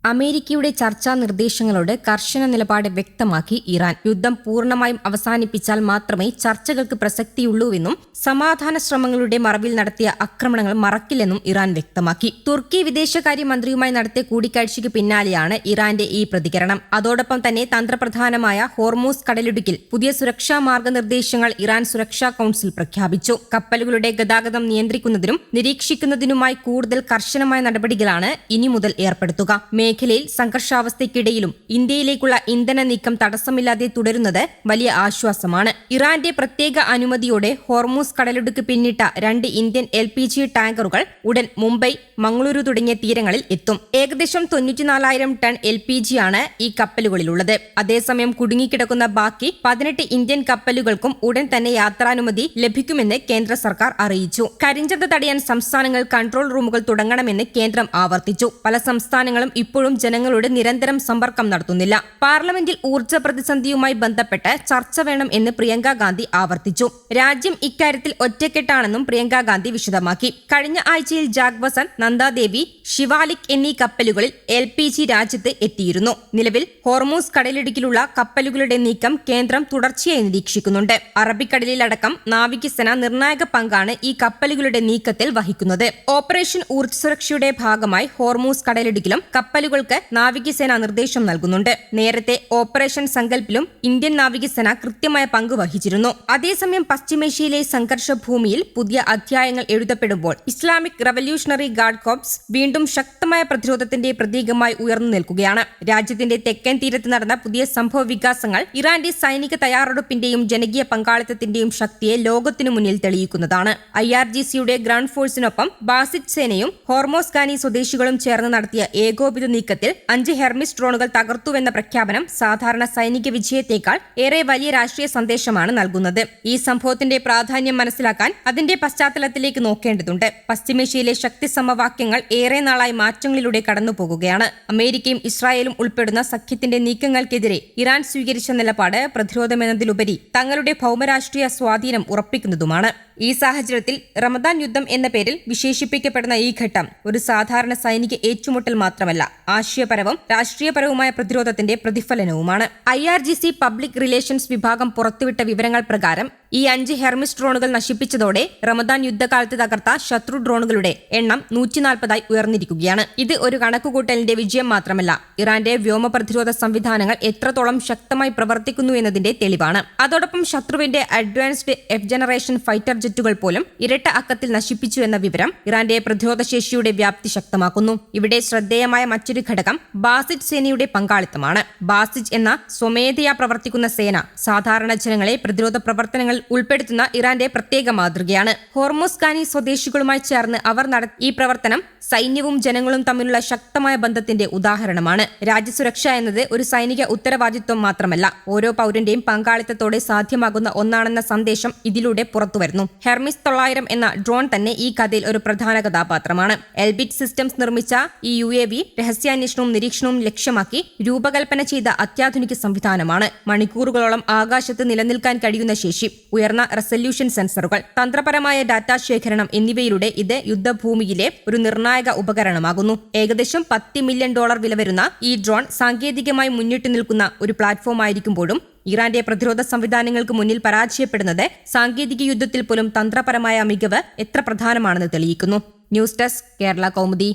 അമേരിക്കയുടെ ചർച്ചാ നിർദ്ദേശങ്ങളോട് കർശന നിലപാട് വ്യക്തമാക്കി ഇറാൻ. യുദ്ധം പൂർണ്ണമായും അവസാനിപ്പിച്ചാൽ മാത്രമേ ചർച്ചകൾക്ക് പ്രസക്തിയുള്ളൂവെന്നും സമാധാന ശ്രമങ്ങളുടെ മറവിൽ നടത്തിയ ആക്രമണങ്ങൾ മറക്കില്ലെന്നും ഇറാൻ വ്യക്തമാക്കി. തുർക്കി വിദേശകാര്യമന്ത്രിയുമായി നടത്തിയ കൂടിക്കാഴ്ചയ്ക്ക് പിന്നാലെയാണ് ഇറാന്റെ ഈ പ്രതികരണം. അതോടൊപ്പം തന്നെ തന്ത്രപ്രധാനമായ ഹോർമൂസ് കടലിടുക്കിൽ പുതിയ സുരക്ഷാ മാർഗനിർദ്ദേശങ്ങൾ ഇറാൻ സുരക്ഷാ കൌൺസിൽ പ്രഖ്യാപിച്ചു. കപ്പലുകളുടെ ഗതാഗതം നിയന്ത്രിക്കുന്നതിനും നിരീക്ഷിക്കുന്നതിനുമായി കൂടുതൽ കർശനമായ നടപടികളാണ് ഇനി മുതൽ ഏർപ്പെടുത്തുക. മേഖലയിൽ സംഘർഷാവസ്ഥയ്ക്കിടയിലും ഇന്ത്യയിലേക്കുള്ള ഇന്ധന നീക്കം തടസ്സമില്ലാതെ തുടരുന്നത് വലിയ ആശ്വാസമാണ്. ഇറാന്റെ പ്രത്യേക അനുമതിയോടെ ഹോർമൂസ് കടലിടുക്ക് പിന്നിട്ട 2 ഇന്ത്യൻ LPG ടാങ്കറുകൾ ഉടൻ മുംബൈ, മംഗളൂരു തുടങ്ങിയ തീരങ്ങളിൽ എത്തും. ഏകദേശം 94,000 ടൺ LPG ആണ് ഈ കപ്പലുകളിലുള്ളത്. അതേസമയം കുടുങ്ങിക്കിടക്കുന്ന ബാക്കി 18 ഇന്ത്യൻ കപ്പലുകൾക്കും ഉടൻ തന്നെ യാത്രാനുമതി ലഭിക്കുമെന്ന് കേന്ദ്ര സർക്കാർ അറിയിച്ചു. കരിഞ്ചന്ത തടയാൻ സംസ്ഥാനങ്ങൾ കൺട്രോൾ റൂമുകൾ തുടങ്ങണമെന്ന് കേന്ദ്രം ആവർത്തിച്ചു. പല സംസ്ഥാനങ്ങളും ഇപ്പോഴും ജനങ്ങളോട് നിരന്തരം സമ്പർക്കം നടത്തുന്നില്ല. പാർലമെന്റിൽ ഊർജ്ജ പ്രതിസന്ധിയുമായി ബന്ധപ്പെട്ട് ചർച്ച വേണം എന്ന് പ്രിയങ്ക ഗാന്ധി ആവർത്തിച്ചു. രാജ്യം ഇക്കാര്യത്തിൽ ഒറ്റക്കെട്ടാണെന്നും പ്രിയങ്ക ഗാന്ധി വിശദമാക്കി. കഴിഞ്ഞ ആഴ്ചയിൽ ജാഗ്വസന്ത്, നന്ദാദേവി, ശിവാലിക് എന്നീ കപ്പലുകളിൽ LPG രാജ്യത്ത് എത്തിയിരുന്നു. നിലവിൽ ഹോർമൂസ് കടലിടുക്കിലുള്ള കപ്പലുകളുടെ നീക്കം കേന്ദ്രം തുടർച്ചയായി നിരീക്ഷിക്കുന്നുണ്ട്. അറബിക്കടലിലടക്കം നാവികസേന നിർണായക പങ്കാണ് ഈ കപ്പലുകളുടെ നീക്കത്തിൽ വഹിക്കുന്നത്. ഓപ്പറേഷൻ ഊർജ്ജ സുരക്ഷയുടെ ഭാഗമായി ഹോർമൂസ് കടലിടുക്കിലും കപ്പലുകൾക്ക് നാവികസേന നിർദ്ദേശം നൽകുന്നുണ്ട്. നേരത്തെ ഓപ്പറേഷൻ സങ്കൽപ്പിലും ഇന്ത്യൻ നാവികസേന കൃത്യമായ പങ്ക് വഹിച്ചിരുന്നു. അതേസമയം പശ്ചിമേഷ്യയിലെ സംഘർഷ ഭൂമിയിൽ പുതിയ അധ്യായങ്ങൾ എഴുതപ്പെടുമ്പോൾ ഇസ്ലാമിക് റവല്യൂഷണറി ഗാർഡ് കോർപ്സ് വീണ്ടും ശക്തമായ പ്രതിരോധത്തിന്റെ പ്രതീകമായി ഉയർന്നു നിൽക്കുകയാണ്. രാജ്യത്തിന്റെ തെക്കൻ തീരത്ത് നടന്ന പുതിയ സംഭവ വികാസങ്ങൾ ഇറാന്റെ സൈനിക തയ്യാറെടുപ്പിന്റെയും ജനകീയ പങ്കാളിത്തത്തിന്റെയും ശക്തിയെ ലോകത്തിനു മുന്നിൽ തെളിയിക്കുന്നതാണ്. IRGCയുടെ ഗ്രൗണ്ട് ഫോഴ്സിനൊപ്പം ബാസിറ്റ് സേനയും ഹോർമോസ് ഖാനി സ്വദേശികളും ചേർന്ന് നടത്തിയ ഏകോപിത നീക്കത്തിൽ 5 ഹെർമിസ് ഡ്രോണുകൾ തകർത്തുവെന്ന പ്രഖ്യാപനം സാധാരണ സൈനിക വിജയത്തേക്കാൾ ഏറെ വലിയ രാഷ്ട്രീയ സന്ദേശമാണ് നൽകുന്നത്. ഈ സംഭവത്തിന്റെ പ്രാധാന്യം മനസ്സിലാക്കാൻ അതിന്റെ പശ്ചാത്തലത്തിലേക്ക് നോക്കേണ്ടതുണ്ട്. പശ്ചിമേഷ്യയിലെ ശക്തി സമവാക്യങ്ങൾ ഏറെ നാളായി മാറ്റങ്ങളിലൂടെ കടന്നുപോകുകയാണ്. അമേരിക്കയും ഇസ്രായേലും ഉൾപ്പെടുന്ന സഖ്യത്തിന്റെ നീക്കങ്ങൾക്കെതിരെ ഇറാൻ സ്വീകരിച്ച നിലപാട് പ്രതിരോധമെന്നതിലുപരി തങ്ങളുടെ ഭൗമരാഷ്ട്രീയ സ്വാധീനം ഉറപ്പിക്കുന്നതുമാണ്. ഈ സാഹചര്യത്തിൽ റമദാൻ യുദ്ധം എന്ന പേരിൽ വിശേഷിപ്പിക്കപ്പെടുന്ന ഈ ഘട്ടം ഒരു സാധാരണ സൈനിക ഏറ്റുമുട്ടൽ മാത്രമല്ല, ആശയപരവും രാഷ്ട്രീയപരവുമായ പ്രതിരോധത്തിന്റെ പ്രതിഫലനവുമാണ്. IRGC പബ്ലിക് റിലേഷൻസ് വിഭാഗം പുറത്തുവിട്ട വിവരങ്ങൾ പ്രകാരം ഈ 5 ഹെർമിസ് ഡ്രോണുകൾ നശിപ്പിച്ചതോടെ റമദാൻ യുദ്ധകാലത്ത് തകർത്ത ശത്രു ഡ്രോണുകളുടെ എണ്ണം 140 ഉയർന്നിരിക്കുകയാണ്. ഇത് ഒരു കണക്കുകൂട്ടലിന്റെ വിജയം മാത്രമല്ല, ഇറാന്റെ വ്യോമ പ്രതിരോധ സംവിധാനങ്ങൾ എത്രത്തോളം ശക്തമായി പ്രവർത്തിക്കുന്നു എന്നതിന്റെ തെളിവാണ്. അതോടൊപ്പം ശത്രുവിന്റെ അഡ്വാൻസ്ഡ് F ജനറേഷൻ ഫൈറ്റർ ജെറ്റുകൾ പോലും ഇരട്ട അക്കത്തിൽ നശിപ്പിച്ചു എന്ന വിവരം ഇറാന്റെ പ്രതിരോധ ശേഷിയുടെ വ്യാപ്തി ശക്തമാക്കുന്നു. ഇവിടെ ശ്രദ്ധേയമായ മറ്റൊരു ഘടകം ബാസിറ്റ് സേനയുടെ പങ്കാളിത്തമാണ്. ബാസിറ്റ് എന്ന സ്വമേധയാ പ്രവർത്തിക്കുന്ന സേന സാധാരണ ജനങ്ങളെ പ്രതിരോധ പ്രവർത്തനങ്ങൾ ഉൾപ്പെടുത്തുന്ന ഇറാന്റെ പ്രത്യേക മാതൃകയാണ്. ഹോർമൂസ് ഖാനി സ്വദേശികളുമായി ചേർന്ന് അവർ നടത്തിയ ഈ പ്രവർത്തനം സൈന്യവും ജനങ്ങളും തമ്മിലുള്ള ശക്തമായ ബന്ധത്തിന്റെ ഉദാഹരണമാണ്. രാജ്യസുരക്ഷ എന്നത് ഒരു സൈനിക ഉത്തരവാദിത്വം മാത്രമല്ല, ഓരോ പൗരന്റെയും പങ്കാളിത്തത്തോടെ സാധ്യമാകുന്ന ഒന്നാണെന്ന സന്ദേശം ഇതിലൂടെ പുറത്തുവരുന്നു. ഹെർമിസ് 900 എന്ന ഡ്രോൺ തന്നെ ഈ കഥയിൽ ഒരു പ്രധാന കഥാപാത്രമാണ്. എൽബിറ്റ് സിസ്റ്റംസ് നിർമ്മിച്ച ഈ UAV രഹസ്യാന്വേഷണവും നിരീക്ഷണവും ലക്ഷ്യമാക്കി രൂപകൽപ്പന ചെയ്ത അത്യാധുനിക സംവിധാനമാണ്. മണിക്കൂറുകളോളം ആകാശത്ത് നിലനിൽക്കാൻ കഴിയുന്ന ശേഷി, ഉയർന്ന റെസല്യൂഷൻ സെൻസറുകൾ, തന്ത്രപരമായ ഡാറ്റാ ശേഖരണം എന്നിവയിലൂടെ ഇത് യുദ്ധഭൂമിയിലെ ഒരു നിർണായക ഉപകരണമാകുന്നു. ഏകദേശം $10 മില്യൺ വില വരുന്ന ഈ ഡ്രോൺ സാങ്കേതികമായി മുന്നിട്ട് നിൽക്കുന്ന ഒരു പ്ലാറ്റ്ഫോം ആയിരിക്കുമ്പോഴും ഇറാന്റെ പ്രതിരോധ സംവിധാനങ്ങൾക്ക് മുന്നിൽ പരാജയപ്പെടുന്നത് സാങ്കേതിക യുദ്ധത്തിൽ പോലും തന്ത്രപരമായ മികവ് എത്ര പ്രധാനമാണെന്ന് തെളിയിക്കുന്നു. News desk, Kerala Kaumudi.